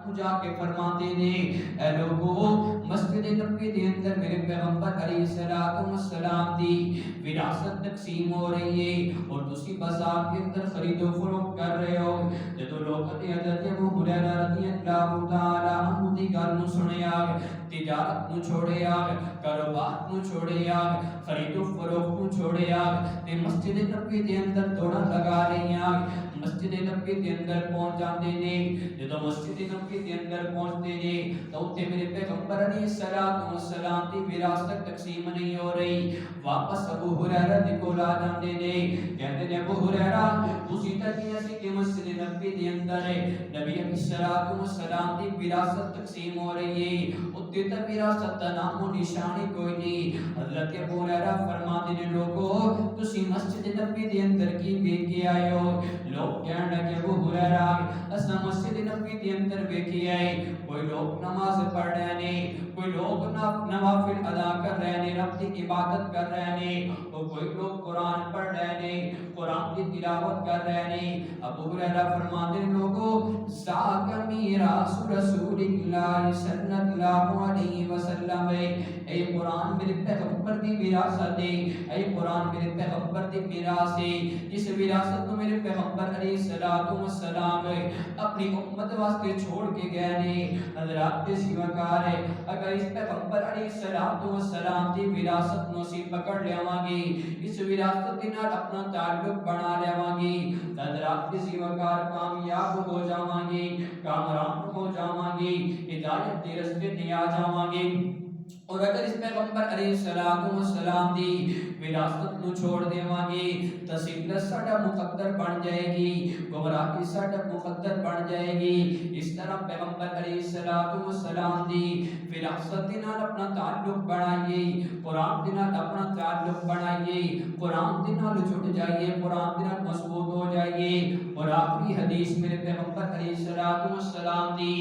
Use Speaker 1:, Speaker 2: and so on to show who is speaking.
Speaker 1: کو جا کے فرماتے نے اے لوگو مسجد نبوی دے اندر میرے پیغمبر علیہ الصلوۃ والسلام دی وراثت تقسیم ہو رہی ہے اور تسی بازار کے اندر خرید و فروخت کر رہے ہو جدو لوگ حضرت ابو ہریرہ رضی اللہ تعالی عنہ دی گل نو سنیا تجارت نو چھوڑیا کاروبار نو چھوڑیا خرید و فروخت نو چھوڑیا تے مسجد نبوی دے اندر دوڑا لگا رہیاں مسجد نبوی دے اندر پہنچ جاندے نے جدو مسجد نبوی دے اندر پہنچتے نے تو تے میرے پیغمبر علیہ الصلوۃ والسلام دی وراثت تقسیم نہیں ہو رہی واپس ابو ہریرہ دے کول آ جاندے نے کہندے نے ابو ہریرہ تسی تے اسی کہ مسجد نبوی دے اندر نبی علیہ الصلوۃ والسلام دی وراثت تقسیم ہو رہی ہے اوتے تے وراثت دا نام و نشانی کوئی نہیں حضرت ابو ہریرہ فرماتے نے لوگو تسی مسجد نبوی دے اندر کی ویکھ کے آئے ہو لوگ کہنے لگے ابو ہریرہ اسا مسجد نبوی دے اندر ویکھی آئے کوئی لوگ نماز پڑھ رہے نے کوئی لوگ نوافل ادا کر رہے نے رب کی عبادت کر رہے نے اور کوئی لوگ قرآن پڑھ رہے نے قرآن کی تلاوت کر رہے نے ابو ہریرہ فرماتے ہیں لوگو ذاک میراث رسول اللہ صلی اللہ علیہ وسلم اے قرآن میرے پیغمبر دی وراثت ہے اے قرآن میرے پیغمبر دی میراث ہے جس وراثت کو میرے پیغمبر علیہ الصلوۃ والسلام اپنی امت واسطے چھوڑ کے گئے نے حضرات کے سیواکار ہے اگر اس پیغمبر علیہ الصلوۃ والسلام دی وراثت نو سی پکڑ لیاواں گے اس وراثت دے نال اپنا تعلق بنا لیاواں گے حضرات کے سیواکار کامیاب ہو جاواں گے کامران ہو جاواں گے ہدایت دے راستے تے آ جاواں گے اور اگر اس پیغمبر علیہ الصلوۃ والسلام دی وراثت نو چھوڑ دیواں گے تصدیق ساڈا مقدر بن جائے گی گمراہی ساڈا مقدر بن جائے گی اس طرح پیغمبر علیہ الصلوۃ والسلام دی وراثت دے نال اپنا تعلق بنائیے قرآن دے نال اپنا تعلق بنائیے قرآن دے نال جڑ جائیے قرآن دے نال مضبوط ہو جائیے اور آخری حدیث میرے پیغمبر علیہ الصلوۃ والسلام دی